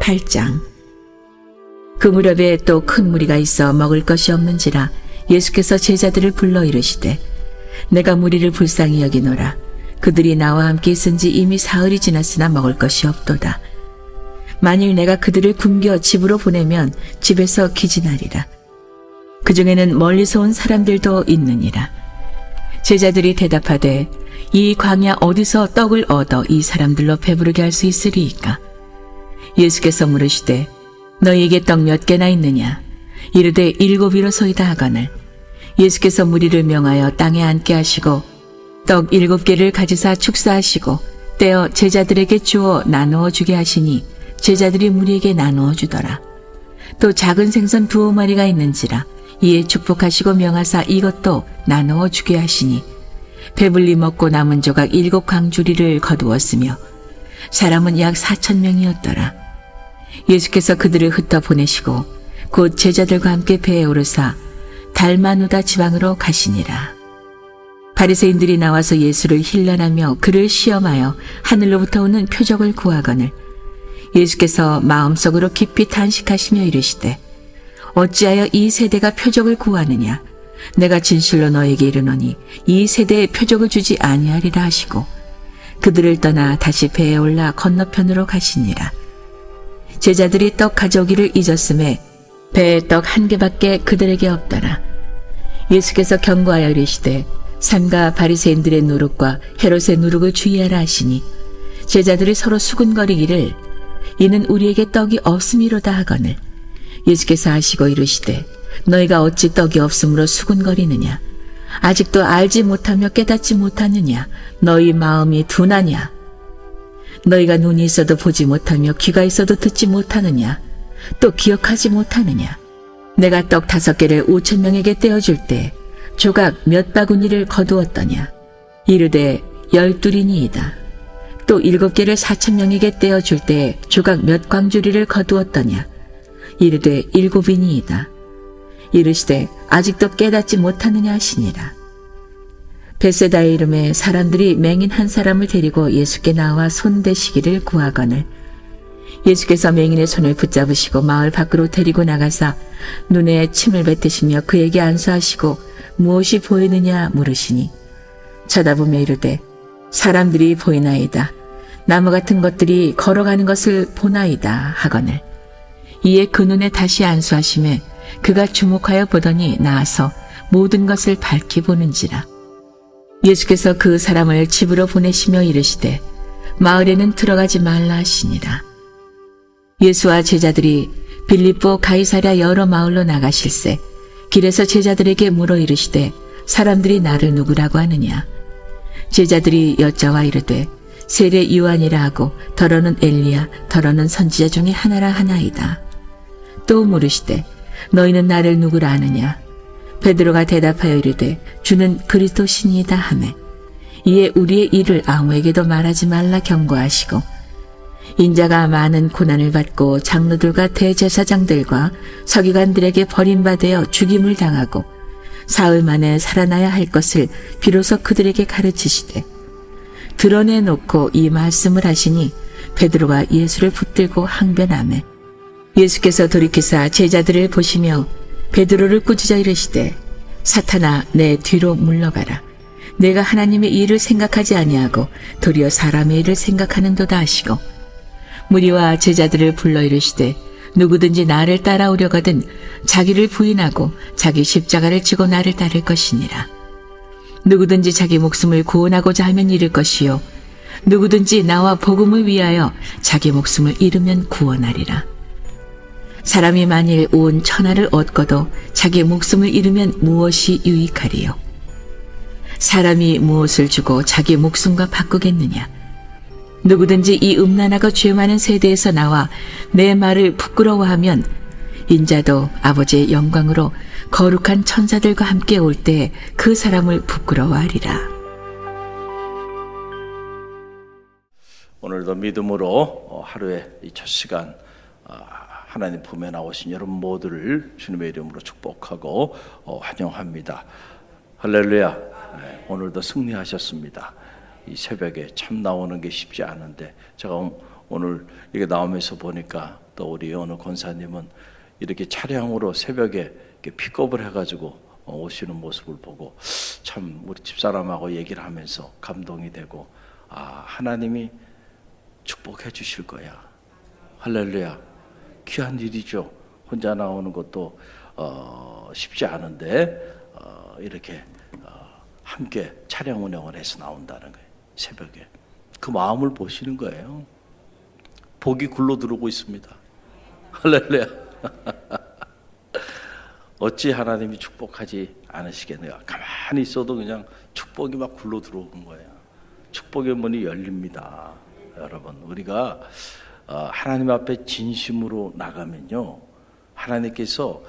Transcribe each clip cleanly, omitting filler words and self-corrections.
8장. 그 무렵에 또 큰 무리가 있어 먹을 것이 없는지라 예수께서 제자들을 불러 이르시되 내가 무리를 불쌍히 여기노라. 그들이 나와 함께 있은지 이미 사흘이 지났으나 먹을 것이 없도다. 만일 내가 그들을 굶겨 집으로 보내면 집에서 기진하리라. 그 중에는 멀리서 온 사람들도 있느니라. 제자들이 대답하되 이 광야 어디서 떡을 얻어 이 사람들로 배부르게 할 수 있으리이까? 예수께서 물으시되 너희에게 떡 몇 개나 있느냐? 이르되 7이로소이다 하거늘 예수께서 무리를 명하여 땅에 앉게 하시고 떡 7개를 가지사 축사하시고 떼어 제자들에게 주어 나누어 주게 하시니 제자들이 무리에게 나누어 주더라. 또 작은 생선 2마리가 있는지라 이에 축복하시고 명하사 이것도 나누어 주게 하시니 배불리 먹고 남은 조각 7광주리를 거두었으며 사람은 약 4,000명이었더라. 예수께서 그들을 흩어 보내시고 곧 제자들과 함께 배에 오르사 달마누다 지방으로 가시니라. 바리새인들이 나와서 예수를 힐난하며 그를 시험하여 하늘로부터 오는 표적을 구하거늘 예수께서 마음속으로 깊이 탄식하시며 이르시되 어찌하여 이 세대가 표적을 구하느냐? 내가 진실로 너에게 이르노니 이 세대에 표적을 주지 아니하리라 하시고 그들을 떠나 다시 배에 올라 건너편으로 가시니라. 제자들이 떡 가져오기를 잊었음에 배에 떡 1개밖에 그들에게 없더라. 예수께서 경고하여 이르시되 삼가 바리새인들의 누룩과 헤롯의 누룩을 주의하라 하시니 제자들이 서로 수군거리기를 이는 우리에게 떡이 없음이로다 하거늘 예수께서 하시고 이르시되 너희가 어찌 떡이 없으므로 수군거리느냐? 아직도 알지 못하며 깨닫지 못하느냐? 너희 마음이 둔하냐? 너희가 눈이 있어도 보지 못하며 귀가 있어도 듣지 못하느냐? 또 기억하지 못하느냐? 내가 떡 5개를 5,000명에게 떼어줄 때 조각 몇 바구니를 거두었더냐? 이르되 12이니이다. 또 7개를 4,000명에게 떼어줄 때 조각 몇 광주리를 거두었더냐? 이르되 7이니이다. 이르시되 아직도 깨닫지 못하느냐 하시니라. 벳세다의 이름에 사람들이 맹인 한 사람을 데리고 예수께 나와 손대시기를 구하거늘 예수께서 맹인의 손을 붙잡으시고 마을 밖으로 데리고 나가사 눈에 침을 뱉으시며 그에게 안수하시고 무엇이 보이느냐 물으시니 쳐다보며 이르되 사람들이 보이나이다. 나무 같은 것들이 걸어가는 것을 보나이다 하거늘 이에 그 눈에 다시 안수하심에 그가 주목하여 보더니 나아서 모든 것을 밝히 보는지라. 예수께서 그 사람을 집으로 보내시며 이르시되 마을에는 들어가지 말라 하시니라. 예수와 제자들이 빌립보 가이사랴 여러 마을로 나가실새 길에서 제자들에게 물어 이르시되 사람들이 나를 누구라고 하느냐? 제자들이 여짜와 이르되 세례 요한이라 하고 더러는 엘리야 더러는 선지자 중에 하나라 하나이다. 또 물으시되 너희는 나를 누구라 하느냐? 베드로가 대답하여 이르되 주는 그리스도시니이다 하매 이에 우리의 일을 아무에게도 말하지 말라 경고하시고 인자가 많은 고난을 받고 장로들과 대제사장들과 서기관들에게 버림받아 죽임을 당하고 사흘 만에 살아나야 할 것을 비로소 그들에게 가르치시되 드러내놓고 이 말씀을 하시니 베드로가 예수를 붙들고 항변하매 예수께서 돌이키사 제자들을 보시며 베드로를 꾸짖어 이르시되 사탄아 내 뒤로 물러가라. 내가 하나님의 일을 생각하지 아니하고 도리어 사람의 일을 생각하는도다 하시고 무리와 제자들을 불러 이르시되 누구든지 나를 따라오려거든 자기를 부인하고 자기 십자가를 지고 나를 따를 것이니라. 누구든지 자기 목숨을 구원하고자 하면 잃을 것이요 누구든지 나와 복음을 위하여 자기 목숨을 잃으면 구원하리라. 사람이 만일 온 천하를 얻고도 자기 목숨을 잃으면 무엇이 유익하리요? 사람이 무엇을 주고 자기 목숨과 바꾸겠느냐? 누구든지 이 음란하고 죄 많은 세대에서 나와 내 말을 부끄러워하면 인자도 아버지의 영광으로 거룩한 천사들과 함께 올 때 그 사람을 부끄러워하리라. 오늘도 믿음으로 하루의 이 첫 시간 하나님 품에 나오신 여러분 모두를 주님의 이름으로 축복하고 환영합니다. 할렐루야. 오늘도 승리하셨습니다. 이 새벽에 참 나오는 게 쉽지 않은데 제가 오늘 이게 나오면서 보니까 또 우리 어느 권사님은 이렇게 차량으로 새벽에 이렇게 픽업을 해가지고 오시는 모습을 보고 참 우리 집사람하고 얘기를 하면서 감동이 되고, 하나님이 축복해 주실 거야. 할렐루야. 귀한 일이죠. 혼자 나오는 것도 쉽지 않은데 이렇게 함께 차량 운행을 해서 나온다는 거예요. 새벽에. 그 마음을 보시는 거예요. 복이 굴러 들어오고 있습니다. 할렐루야. 어찌 하나님이 축복하지 않으시겠네요. 가만히 있어도 그냥 축복이 막 굴러 들어오는 거예요. 축복의 문이 열립니다. 여러분, 우리가 하나님 앞에 진심으로 나가면요, 하나님께서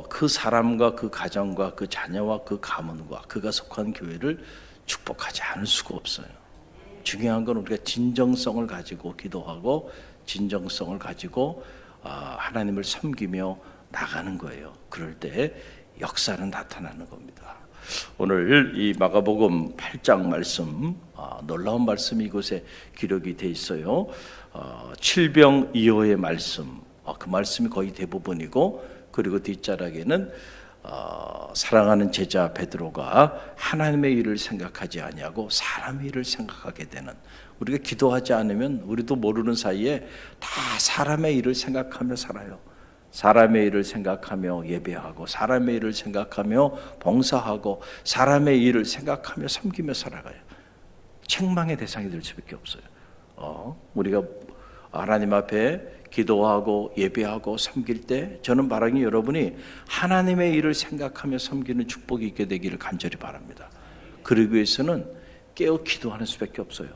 그 사람과 그 가정과 그 자녀와 그 가문과 그가 속한 교회를 축복하지 않을 수가 없어요. 중요한 건 우리가 진정성을 가지고 기도하고 진정성을 가지고 하나님을 섬기며 나가는 거예요. 그럴 때 역사는 나타나는 겁니다. 오늘 이 마가복음 8장 말씀, 놀라운 말씀이 이곳에 기록이 돼 있어요. 칠병이어의 말씀, 그 말씀이 거의 대부분이고, 그리고 뒷자락에는 사랑하는 제자 베드로가 하나님의 일을 생각하지 아니하고 사람의 일을 생각하게 되는, 우리가 기도하지 않으면 우리도 모르는 사이에 다 사람의 일을 생각하며 살아요. 사람의 일을 생각하며 예배하고 사람의 일을 생각하며 봉사하고 사람의 일을 생각하며 섬기며 살아가요. 책망의 대상이 될 수밖에 없어요. 우리가 하나님 앞에 기도하고 예배하고 섬길 때 저는 바라니 여러분이 하나님의 일을 생각하며 섬기는 축복이 있게 되기를 간절히 바랍니다. 그러기 위해서는 깨어 기도하는 수밖에 없어요.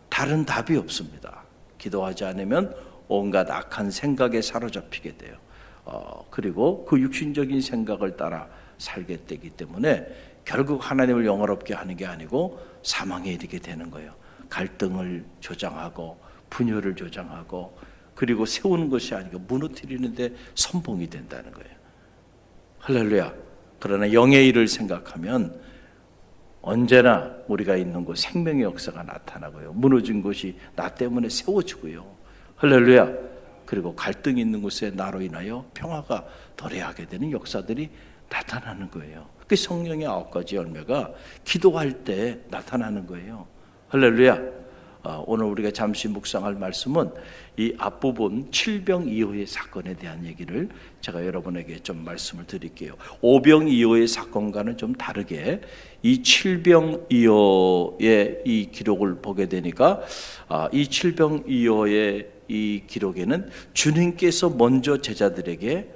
다른 답이 없습니다. 기도하지 않으면 온갖 악한 생각에 사로잡히게 돼요. 그리고 그 육신적인 생각을 따라 살게 되기 때문에 결국 하나님을 영화롭게 하는 게 아니고 사망에 이르게 되는 거예요. 갈등을 조장하고 분열을 조장하고, 그리고 세우는 것이 아니고 무너뜨리는데 선봉이 된다는 거예요. 할렐루야. 그러나 영의 일을 생각하면 언제나 우리가 있는 곳 생명의 역사가 나타나고요. 무너진 곳이 나 때문에 세워지고요. 할렐루야. 그리고 갈등이 있는 곳에 나로 인하여 평화가 도래하게 되는 역사들이 나타나는 거예요. 그 성령의 9가지 열매가 기도할 때 나타나는 거예요. 할렐루야. 오늘 우리가 잠시 묵상할 말씀은 이 앞부분 칠병이어의 사건에 대한 얘기를 제가 여러분에게 좀 말씀을 드릴게요. 오병이어의 사건과는 좀 다르게 이 칠병이어의 이 기록을 보게 되니까, 이 칠병이어의 이 기록에는 주님께서 먼저 제자들에게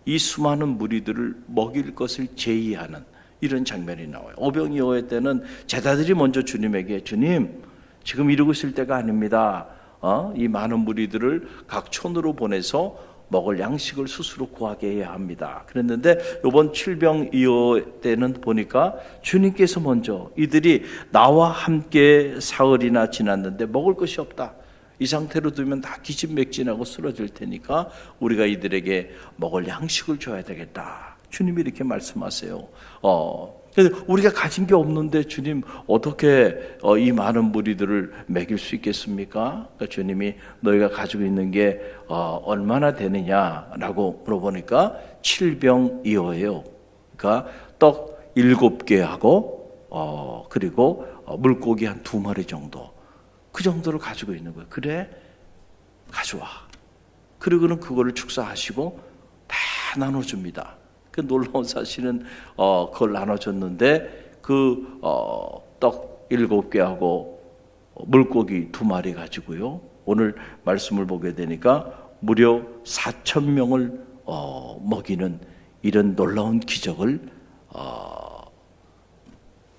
이 수많은 무리들을 먹일 것을 제의하는 이런 장면이 나와요. 오병이어의 때는 제자들이 먼저 주님에게, 주님 지금 이러고 있을 때가 아닙니다. 이 많은 무리들을 각 촌으로 보내서 먹을 양식을 스스로 구하게 해야 합니다. 그랬는데 이번 칠병이어 때는 보니까 주님께서 먼저, 이들이 나와 함께 사흘이나 지났는데 먹을 것이 없다. 이 상태로 두면 다 기진맥진하고 쓰러질 테니까 우리가 이들에게 먹을 양식을 줘야 되겠다. 주님이 이렇게 말씀하세요. 우리가 가진 게 없는데 주님 어떻게 이 많은 무리들을 먹일 수 있겠습니까? 그러니까 주님이 너희가 가지고 있는 게 얼마나 되느냐라고 물어보니까 7병이어예요. 그러니까 떡 7개하고 그리고 물고기 한 2마리 정도, 그 정도를 가지고 있는 거예요. 그래, 가져와. 그리고는 그거를 축사하시고 다 나눠줍니다. 그 놀라운 사실은 그걸 나눠줬는데 그 떡 7개하고 물고기 2마리 가지고요, 오늘 말씀을 보게 되니까 무려 4,000명을 먹이는 이런 놀라운 기적을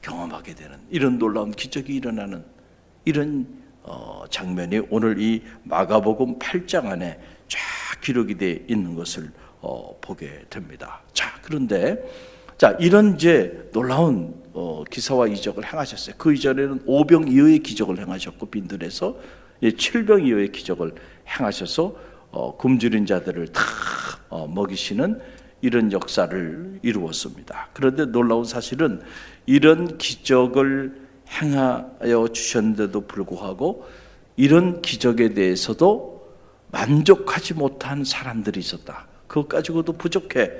경험하게 되는, 이런 놀라운 기적이 일어나는 이런 장면이 오늘 이 마가복음 8장 안에 쫙 기록이 되어 있는 것을 보게 됩니다. 자, 그런데 이런 이제 놀라운 기사와 이적을 행하셨어요. 그 이전에는 오병이어의 기적을 행하셨고 빈들에서 7병이어의 기적을 행하셔서 굶주린 자들을 다 먹이시는 이런 역사를 이루었습니다. 그런데 놀라운 사실은 이런 기적을 행하여 주셨는데도 불구하고 이런 기적에 대해서도 만족하지 못한 사람들이 있었다. 그것 가지고도 부족해.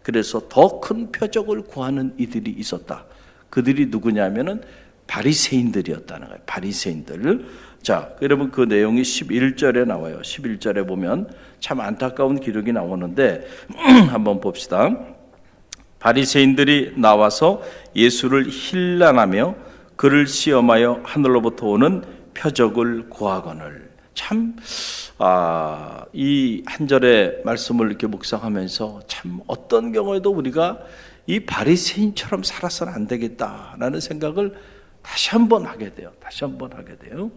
그래서 더 큰 표적을 구하는 이들이 있었다. 그들이 누구냐면은 바리새인들이었다는 거예요. 바리새인들. 자, 여러분 그 내용이 11절에 나와요. 11절에 보면 참 안타까운 기록이 나오는데 한번 봅시다. 바리새인들이 나와서 예수를 힐난하며 그를 시험하여 하늘로부터 오는 표적을 구하거늘. 참 이 한 절의 말씀을 이렇게 묵상하면서 참 어떤 경우에도 우리가 이 바리새인처럼 살아서는 안 되겠다라는 생각을 다시 한번 하게 돼요. 다시 한번 하게 돼요.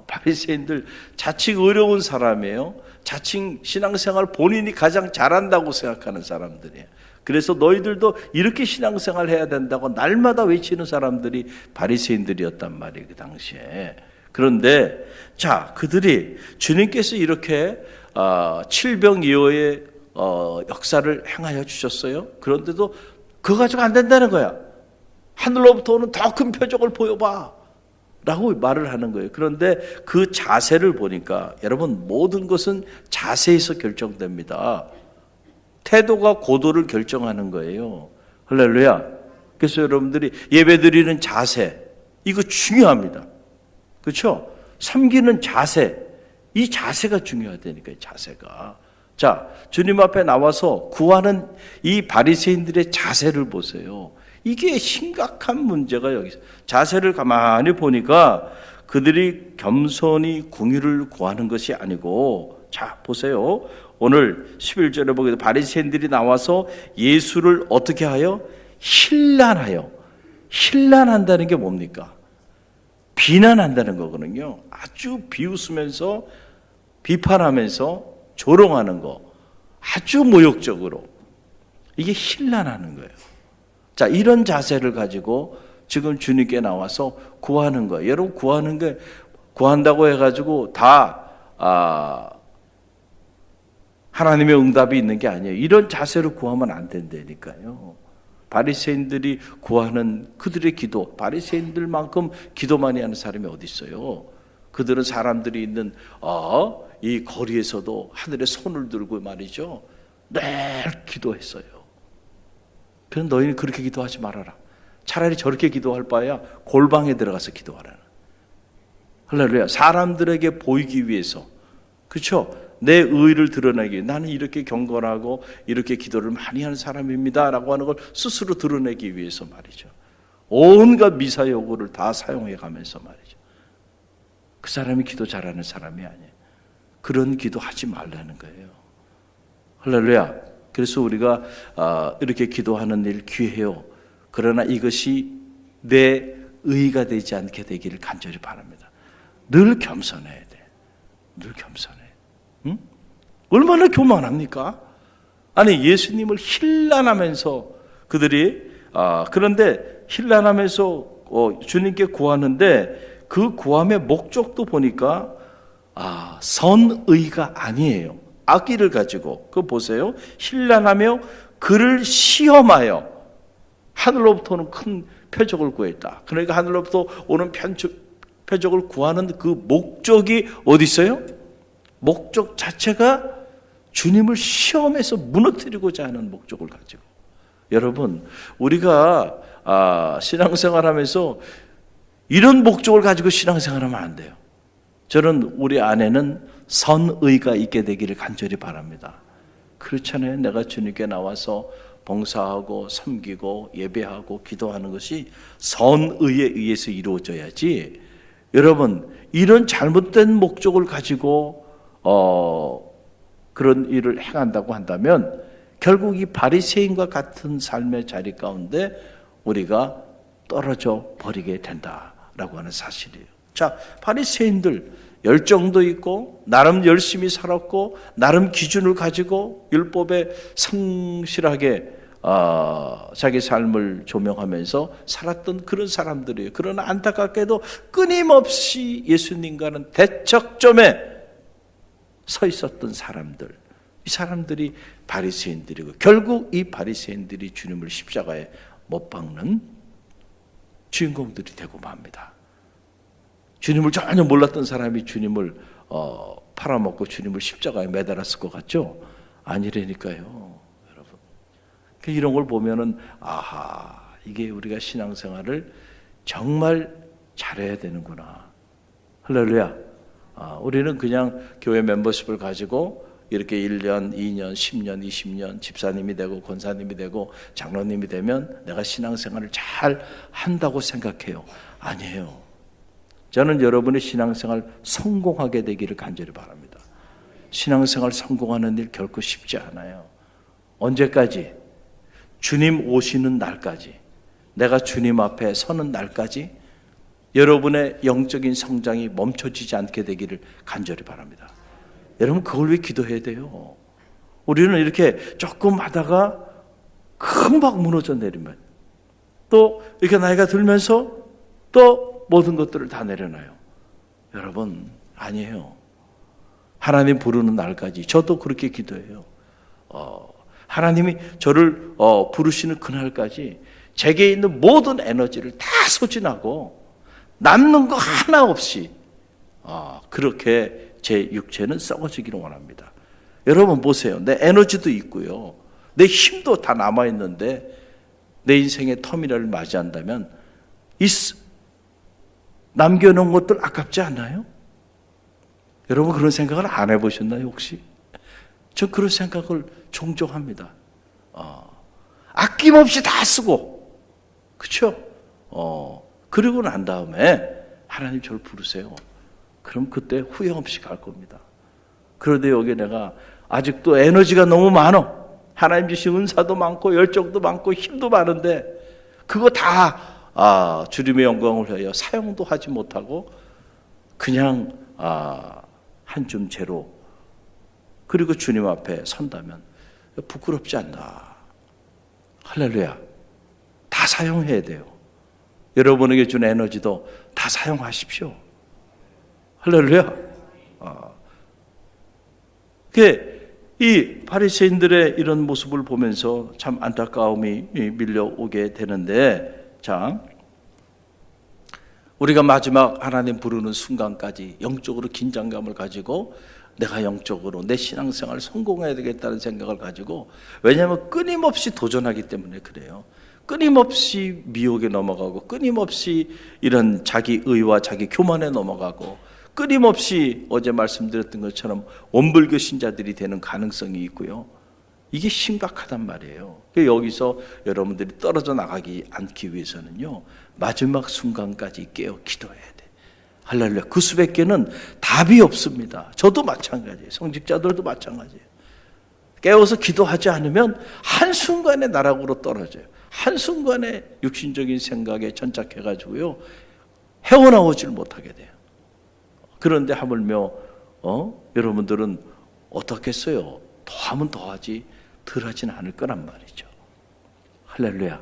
바리새인들 자칭 어려운 사람이에요. 자칭 신앙생활 본인이 가장 잘한다고 생각하는 사람들이에요. 그래서 너희들도 이렇게 신앙생활 해야 된다고 날마다 외치는 사람들이 바리새인들이었단 말이에요. 그 당시에. 그런데 자, 그들이 주님께서 이렇게 칠병이어의 역사를 행하여 주셨어요. 그런데도 그거 가지고 안 된다는 거야. 하늘로부터 오는 더 큰 표적을 보여봐 라고 말을 하는 거예요. 그런데 그 자세를 보니까 여러분 모든 것은 자세에서 결정됩니다. 태도가 고도를 결정하는 거예요. 할렐루야. 그래서 여러분들이 예배드리는 자세 이거 중요합니다. 그렇죠? 섬기는 자세, 이 자세가 중요하다니까요. 자세가. 자, 주님 앞에 나와서 구하는 이 바리새인들의 자세를 보세요. 이게 심각한 문제가 여기 있어요. 자세를 가만히 보니까 그들이 겸손히 궁유를 구하는 것이 아니고, 자 보세요. 오늘 11절에 보게 바리새인들이 나와서 예수를 어떻게 하여? 힐난하여. 힐난한다는 게 뭡니까? 비난한다는 거거든요. 아주 비웃으면서 비판하면서 조롱하는 거. 아주 모욕적으로. 이게 힐난하는 거예요. 자, 이런 자세를 가지고 지금 주님께 나와서 구하는 거예요. 여러분 구하는 게 구한다고 해가지고 다 하나님의 응답이 있는 게 아니에요. 이런 자세로 구하면 안 된다니까요. 바리새인들이 구하는 그들의 기도, 바리새인들만큼 기도 많이 하는 사람이 어디 있어요? 그들은 사람들이 있는 이 거리에서도 하늘에 손을 들고 말이죠. 늘 기도했어요. 그럼 너희는 그렇게 기도하지 말아라. 차라리 저렇게 기도할 바에야 골방에 들어가서 기도하라. 할렐루야. 사람들에게 보이기 위해서, 그렇죠? 내 의의를 드러내기 위해 나는 이렇게 경건하고 이렇게 기도를 많이 하는 사람입니다 라고 하는 걸 스스로 드러내기 위해서 말이죠. 온갖 미사여구를 다 사용해 가면서 말이죠. 그 사람이 기도 잘하는 사람이 아니에요. 그런 기도 하지 말라는 거예요. 할렐루야. 그래서 우리가 이렇게 기도하는 일 귀해요. 그러나 이것이 내 의의가 되지 않게 되기를 간절히 바랍니다. 늘 겸손해야 돼. 늘 겸손해. 응? 얼마나 교만합니까? 아니 예수님을 힐난하면서 그들이 그런데 힐난하면서 주님께 구하는데 그 구함의 목적도 보니까 선의가 아니에요. 악의를 가지고. 그거 보세요. 힐난하며 그를 시험하여 하늘로부터 오는 큰 표적을 구했다. 그러니까 하늘로부터 오는 표적을 구하는 그 목적이 어디 있어요? 목적 자체가 주님을 시험해서 무너뜨리고자 하는 목적을 가지고. 여러분 우리가 신앙생활하면서 이런 목적을 가지고 신앙생활하면 안 돼요. 저는 우리 안에는 선의가 있게 되기를 간절히 바랍니다. 그렇잖아요. 내가 주님께 나와서 봉사하고 섬기고 예배하고 기도하는 것이 선의에 의해서 이루어져야지. 여러분 이런 잘못된 목적을 가지고 그런 일을 행한다고 한다면 결국 이 바리새인과 같은 삶의 자리 가운데 우리가 떨어져 버리게 된다라고 하는 사실이에요. 자, 바리새인들 열정도 있고 나름 열심히 살았고 나름 기준을 가지고 율법에 성실하게 자기 삶을 조명하면서 살았던 그런 사람들이에요. 그러나 안타깝게도 끊임없이 예수님과는 대척점에 서 있었던 사람들, 이 사람들이 바리새인들이고 결국 이 바리새인들이 주님을 십자가에 못 박는 주인공들이 되고 맙니다. 주님을 전혀 몰랐던 사람이 주님을 팔아먹고 주님을 십자가에 매달았을 것 같죠? 아니라니까요, 여러분. 이런 걸 보면은 아하, 이게 우리가 신앙생활을 정말 잘해야 되는구나. 할렐루야. 우리는 그냥 교회 멤버십을 가지고 이렇게 1년, 2년, 10년, 20년 집사님이 되고 권사님이 되고 장로님이 되면 내가 신앙생활을 잘 한다고 생각해요. 아니에요. 저는 여러분의 신앙생활 성공하게 되기를 간절히 바랍니다. 신앙생활 성공하는 일 결코 쉽지 않아요. 언제까지? 주님 오시는 날까지, 내가 주님 앞에 서는 날까지 여러분의 영적인 성장이 멈춰지지 않게 되기를 간절히 바랍니다. 여러분, 그걸 왜 기도해야 돼요? 우리는 이렇게 조금 하다가 금방 무너져 내리면 또 이렇게 나이가 들면서 또 모든 것들을 다 내려놔요. 여러분, 아니에요. 하나님 부르는 날까지 저도 그렇게 기도해요. 하나님이 저를 부르시는 그날까지 제게 있는 모든 에너지를 다 소진하고 남는 거 하나 없이 그렇게 제 육체는 썩어지기를 원합니다. 여러분 보세요. 내 에너지도 있고요, 내 힘도 다 남아있는데 내 인생의 터미널을 맞이한다면 남겨놓은 것들 아깝지 않나요? 여러분 그런 생각을 안 해보셨나요 혹시? 저 그런 생각을 종종 합니다. 아낌없이 다 쓰고, 그렇죠? 그리고 난 다음에 하나님 저를 부르세요. 그럼 그때 후회 없이 갈 겁니다. 그런데 여기 내가 아직도 에너지가 너무 많아. 하나님 주신 은사도 많고 열정도 많고 힘도 많은데 그거 다 주님의 영광을 위하여 사용도 하지 못하고 그냥 한 줌 재로, 그리고 주님 앞에 선다면 부끄럽지 않나. 할렐루야. 다 사용해야 돼요. 여러분에게 준 에너지도 다 사용하십시오. 할렐루야. 이 바리새인들의 이런 모습을 보면서 참 안타까움이 밀려오게 되는데, 자, 우리가 마지막 하나님 부르는 순간까지 영적으로 긴장감을 가지고 내가 영적으로 내 신앙생활 성공해야 되겠다는 생각을 가지고, 왜냐하면 끊임없이 도전하기 때문에 그래요. 끊임없이 미혹에 넘어가고, 끊임없이 이런 자기 의와 자기 교만에 넘어가고, 끊임없이 어제 말씀드렸던 것처럼 원불교 신자들이 되는 가능성이 있고요. 이게 심각하단 말이에요. 여기서 여러분들이 떨어져 나가지 않기 위해서는요, 마지막 순간까지 깨어 기도해야 돼. 할렐루야. 그 수밖에는 답이 없습니다. 저도 마찬가지예요. 성직자들도 마찬가지예요. 깨어서 기도하지 않으면 한순간에 나락으로 떨어져요. 한순간에 육신적인 생각에 전착해가지고요, 헤어나오질 못하게 돼요. 그런데 하물며 여러분들은 어떻겠어요? 더하면 더하지 덜하진 않을 거란 말이죠. 할렐루야.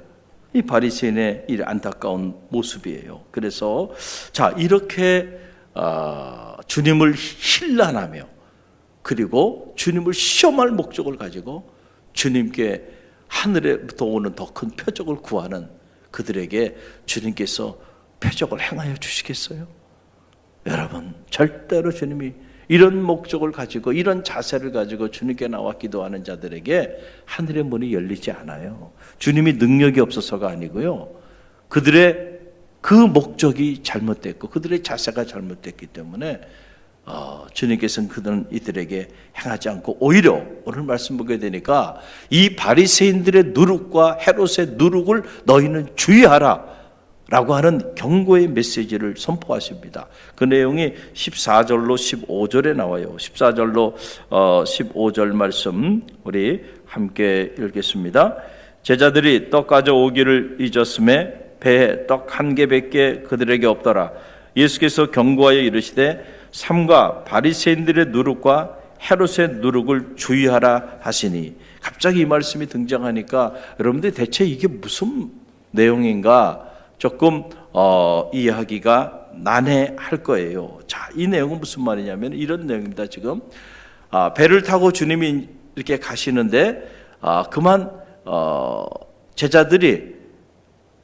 이 바리새인의 이 안타까운 모습이에요. 그래서 자, 이렇게 주님을 힐난하며 그리고 주님을 시험할 목적을 가지고 주님께 하늘에부터 오는 더 큰 표적을 구하는 그들에게 주님께서 표적을 행하여 주시겠어요? 여러분, 절대로 주님이 이런 목적을 가지고 이런 자세를 가지고 주님께 나와 기도하는 자들에게 하늘의 문이 열리지 않아요. 주님이 능력이 없어서가 아니고요, 그들의 그 목적이 잘못됐고 그들의 자세가 잘못됐기 때문에 주님께서는 이들에게 행하지 않고 오히려 오늘 말씀 보게 되니까 이 바리새인들의 누룩과 헤롯의 누룩을 너희는 주의하라 라고 하는 경고의 메시지를 선포하십니다. 그 내용이 14절로 15절에 나와요. 14절로 15절 말씀 우리 함께 읽겠습니다. 제자들이 떡 가져오기를 잊었음에 배에 떡 한 개밖에 그들에게 없더라. 예수께서 경고하여 이르시되 삼가 바리새인들의 누룩과 헤롯의 누룩을 주의하라 하시니, 갑자기 이 말씀이 등장하니까 여러분들 대체 이게 무슨 내용인가 조금 이해하기가 난해할 거예요. 자, 이 내용은 무슨 말이냐면 이런 내용입니다. 지금 배를 타고 주님이 이렇게 가시는데 그만 제자들이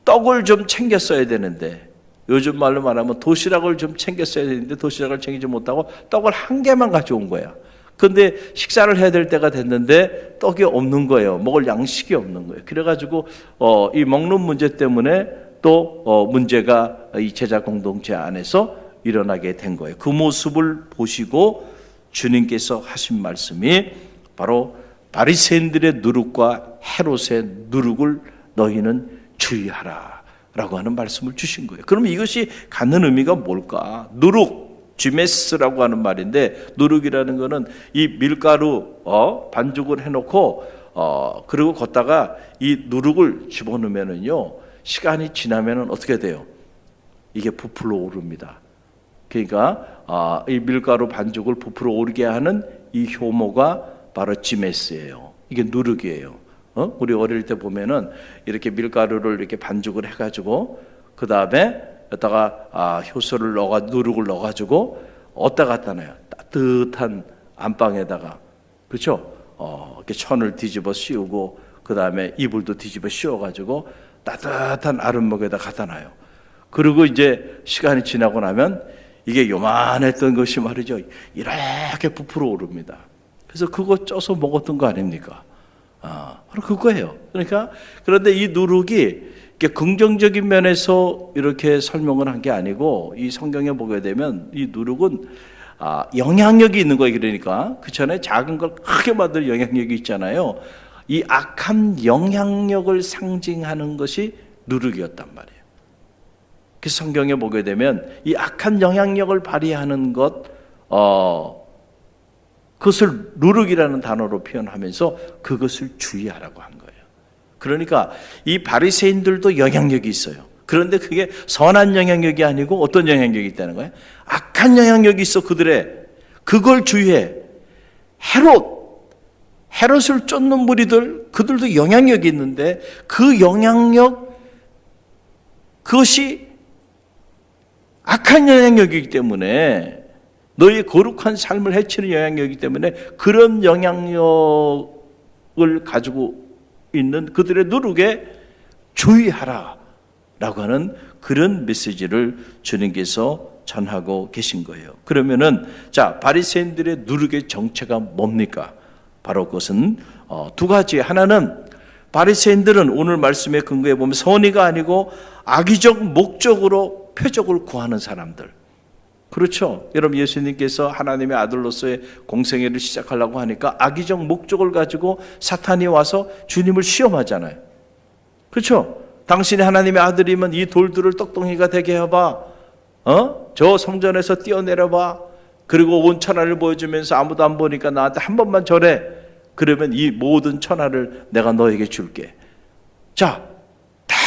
떡을 좀 챙겼어야 되는데 요즘 말로 말하면 도시락을 좀 챙겼어야 되는데 도시락을 챙기지 못하고 떡을 한 개만 가져온 거야. 근데 식사를 해야 될 때가 됐는데 떡이 없는 거예요. 먹을 양식이 없는 거예요. 그래가지고 이 먹는 문제 때문에 또 문제가 이 제자 공동체 안에서 일어나게 된 거예요. 그 모습을 보시고 주님께서 하신 말씀이 바로 바리새인들의 누룩과 헤롯의 누룩을 너희는 주의하라 라고 하는 말씀을 주신 거예요. 그러면 이것이 갖는 의미가 뭘까? 누룩, 쥐메스라고 하는 말인데, 누룩이라는 거는 이 밀가루 반죽을 해놓고 그리고 걷다가 이 누룩을 집어넣으면은요, 시간이 지나면은 어떻게 돼요? 이게 부풀어 오릅니다. 그러니까 이 밀가루 반죽을 부풀어 오르게 하는 이 효모가 바로 쥐메스예요. 이게 누룩이에요. 우리 어릴 때 보면은 이렇게 밀가루를 이렇게 반죽을 해가지고 그 다음에 여기다가 효소를 누룩을 넣어가지고 어디다 갖다 놔요? 따뜻한 안방에다가, 그렇죠? 이렇게 천을 뒤집어 씌우고 그 다음에 이불도 뒤집어 씌워가지고 따뜻한 아랫목에다 갖다 놔요. 그리고 이제 시간이 지나고 나면 이게 요만했던 것이 말이죠, 이렇게 부풀어 오릅니다. 그래서 그거 쪄서 먹었던 거 아닙니까? 바로 그거예요. 그러니까 그런데 이 누룩이 이렇게 긍정적인 면에서 이렇게 설명을 한 게 아니고, 이 성경에 보게 되면 이 누룩은 영향력이 있는 거예요. 그러니까 그 전에 작은 걸 크게 만들 영향력이 있잖아요. 이 악한 영향력을 상징하는 것이 누룩이었단 말이에요. 그 성경에 보게 되면 이 악한 영향력을 발휘하는 것, 그것을 누룩이라는 단어로 표현하면서 그것을 주의하라고 한 거예요. 그러니까 이 바리새인들도 영향력이 있어요. 그런데 그게 선한 영향력이 아니고 어떤 영향력이 있다는 거예요? 악한 영향력이 있어. 그걸 주의해. 헤롯을 쫓는 무리들, 그들도 영향력이 있는데 그 영향력, 그것이 악한 영향력이기 때문에, 너의 거룩한 삶을 해치는 영향력이기 때문에 그런 영향력을 가지고 있는 그들의 누룩에 주의하라 라고 하는 그런 메시지를 주님께서 전하고 계신 거예요. 그러면은 자, 바리새인들의 누룩의 정체가 뭡니까? 바로 그것은 두 가지. 하나는 바리새인들은 오늘 말씀에 근거해 보면 선의가 아니고 악의적 목적으로 표적을 구하는 사람들. 그렇죠. 여러분, 예수님께서 하나님의 아들로서의 공생애를 시작하려고 하니까 악의적 목적을 가지고 사탄이 와서 주님을 시험하잖아요. 그렇죠. 당신이 하나님의 아들이면 이 돌들을 떡덩이가 되게 해봐. 저 성전에서 뛰어내려봐. 그리고 온 천하를 보여주면서 아무도 안 보니까 나한테 한 번만 절해. 그러면 이 모든 천하를 내가 너에게 줄게. 자, 다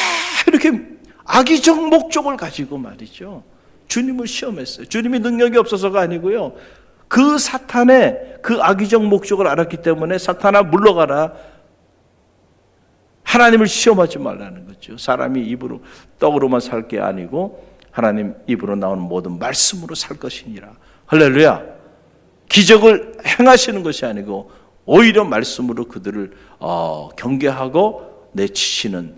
이렇게 악의적 목적을 가지고 말이죠, 주님을 시험했어요. 주님이 능력이 없어서가 아니고요, 그 사탄의 그 악의적 목적을 알았기 때문에 사탄아 물러가라. 하나님을 시험하지 말라는 거죠. 사람이 입으로 떡으로만 살 게 아니고 하나님 입으로 나오는 모든 말씀으로 살 것이니라. 할렐루야. 기적을 행하시는 것이 아니고 오히려 말씀으로 그들을 경계하고 내치시는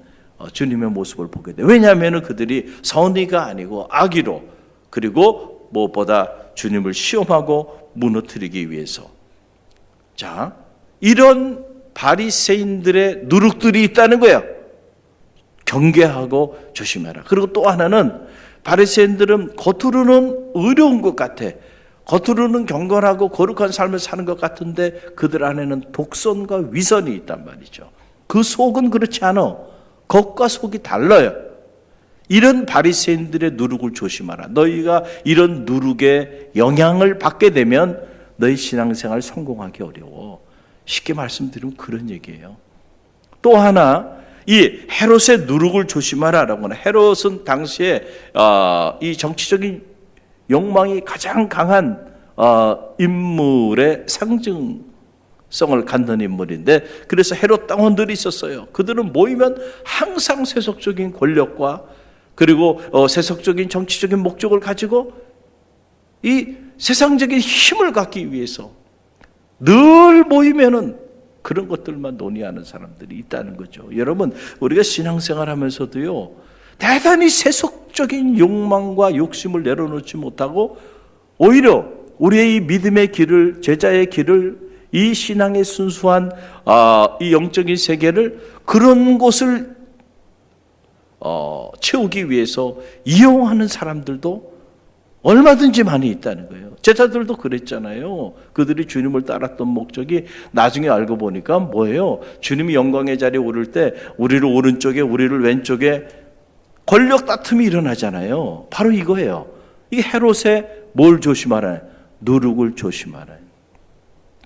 주님의 모습을 보게 돼요. 왜냐하면 그들이 선의가 아니고 악의로, 그리고 무엇보다 주님을 시험하고 무너뜨리기 위해서. 자, 이런 바리새인들의 누룩들이 있다는 거예요. 경계하고 조심해라. 그리고 또 하나는 바리새인들은 겉으로는 의로운 것 같아. 겉으로는 경건하고 거룩한 삶을 사는 것 같은데 그들 안에는 독선과 위선이 있단 말이죠. 그 속은 그렇지 않아. 겉과 속이 달라요. 이런 바리새인들의 누룩을 조심하라. 너희가 이런 누룩의 영향을 받게 되면 너희 신앙생활 성공하기 어려워. 쉽게 말씀드리면 그런 얘기예요. 또 하나, 이 헤롯의 누룩을 조심하라라고 하는, 헤롯은 당시에 이 정치적인 욕망이 가장 강한 인물의 상징성을 갖는 인물인데, 그래서 헤롯 당원들이 있었어요. 그들은 모이면 항상 세속적인 권력과 그리고 세속적인 정치적인 목적을 가지고 이 세상적인 힘을 갖기 위해서 늘 모이면은 그런 것들만 논의하는 사람들이 있다는 거죠. 여러분, 우리가 신앙생활 하면서도요, 대단히 세속적 세속적인 욕망과 욕심을 내려놓지 못하고 오히려 우리의 이 믿음의 길을, 제자의 길을, 이 신앙의 순수한 이 영적인 세계를, 그런 곳을 채우기 위해서 이용하는 사람들도 얼마든지 많이 있다는 거예요. 제자들도 그랬잖아요. 그들이 주님을 따랐던 목적이 나중에 알고 보니까 뭐예요? 주님이 영광의 자리에 오를 때 우리를 오른쪽에, 우리를 왼쪽에 권력 다툼이 일어나잖아요. 바로 이거예요. 이게 헤롯의 뭘 조심하라? 누룩을 조심하라.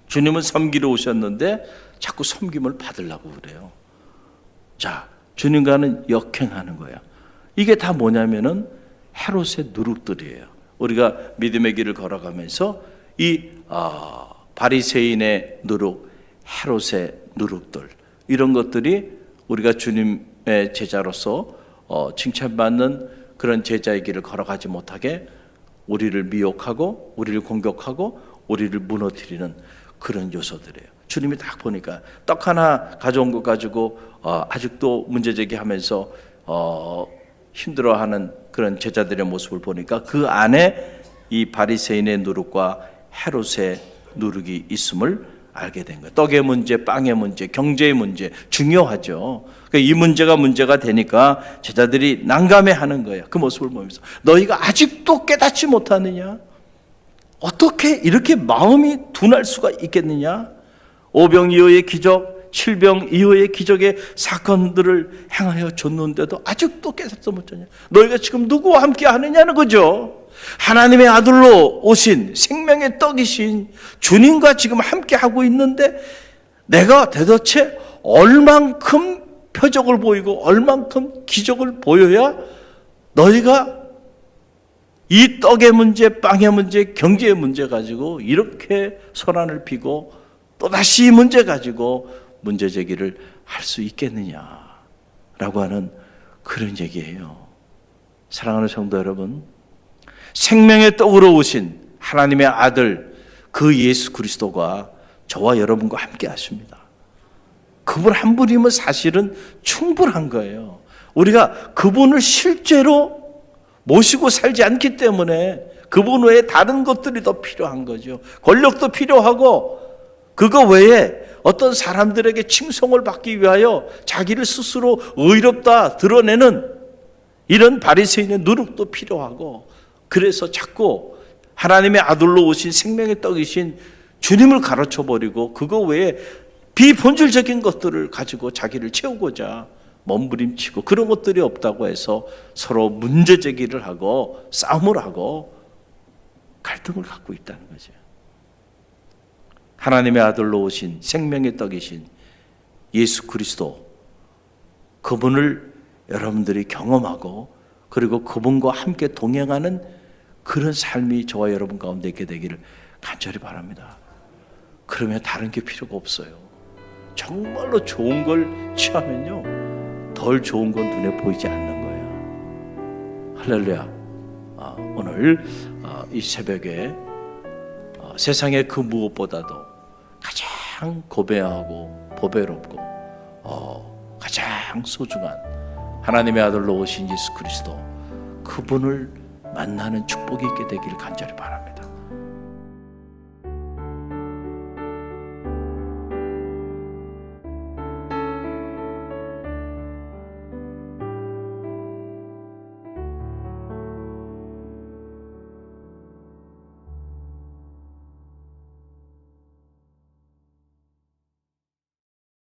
주님은 섬기러 오셨는데 자꾸 섬김을 받으려고 그래요. 자, 주님과는 역행하는 거예요. 이게 다 뭐냐면은 헤롯의 누룩들이에요. 우리가 믿음의 길을 걸어가면서 이 바리새인의 누룩, 헤롯의 누룩들, 이런 것들이 우리가 주님의 제자로서 칭찬받는 그런 제자의 길을 걸어가지 못하게 우리를 미혹하고 우리를 공격하고 우리를 무너뜨리는 그런 요소들이에요. 주님이 딱 보니까 떡 하나 가져온 것 가지고 아직도 문제제기하면서 힘들어하는 그런 제자들의 모습을 보니까 그 안에 이 바리새인의 누룩과 헤롯의 누룩이 있음을 알게 된 거예요. 떡의 문제, 빵의 문제, 경제의 문제 중요하죠. 그러니까 이 문제가 되니까 제자들이 난감해하는 거예요. 그 모습을 보면서 너희가 아직도 깨닫지 못하느냐? 어떻게 이렇게 마음이 둔할 수가 있겠느냐? 5병 이후의 기적, 7병 이후의 기적의 사건들을 행하여 줬는데도 아직도 깨닫지 못하냐? 너희가 지금 누구와 함께 하느냐는 거죠. 하나님의 아들로 오신 생명의 떡이신 주님과 지금 함께 하고 있는데 내가 대도체 얼만큼 표적을 보이고 얼만큼 기적을 보여야 너희가 이 떡의 문제, 빵의 문제, 경제의 문제 가지고 이렇게 소란을 피고 또다시 이 문제 가지고 문제 제기를 할 수 있겠느냐라고 하는 그런 얘기예요. 사랑하는 성도 여러분, 생명의 떡으로 오신 하나님의 아들 그 예수 그리스도가 저와 여러분과 함께 하십니다. 그분 한 분이면 사실은 충분한 거예요. 우리가 그분을 실제로 모시고 살지 않기 때문에 그분 외에 다른 것들이 더 필요한 거죠. 권력도 필요하고 그거 외에 어떤 사람들에게 칭송을 받기 위하여 자기를 스스로 의롭다 드러내는 이런 바리새인의 누룩도 필요하고, 그래서 자꾸 하나님의 아들로 오신 생명의 떡이신 주님을 가르쳐버리고 그거 외에 비본질적인 것들을 가지고 자기를 채우고자 몸부림치고 그런 것들이 없다고 해서 서로 문제제기를 하고 싸움을 하고 갈등을 갖고 있다는 거죠. 하나님의 아들로 오신 생명의 떡이신 예수 그리스도, 그분을 여러분들이 경험하고 그리고 그분과 함께 동행하는 그런 삶이 저와 여러분 가운데 있게 되기를 간절히 바랍니다. 그러면 다른 게 필요가 없어요. 정말로 좋은 걸 취하면요 덜 좋은 건 눈에 보이지 않는 거예요. 할렐루야. 오늘 이 새벽에 세상의 그 무엇보다도 가장 고배하고 보배롭고 가장 소중한 하나님의 아들로 오신 예수 그리스도, 그분을 만나는 축복이 있게 되기를 간절히 바랍니다.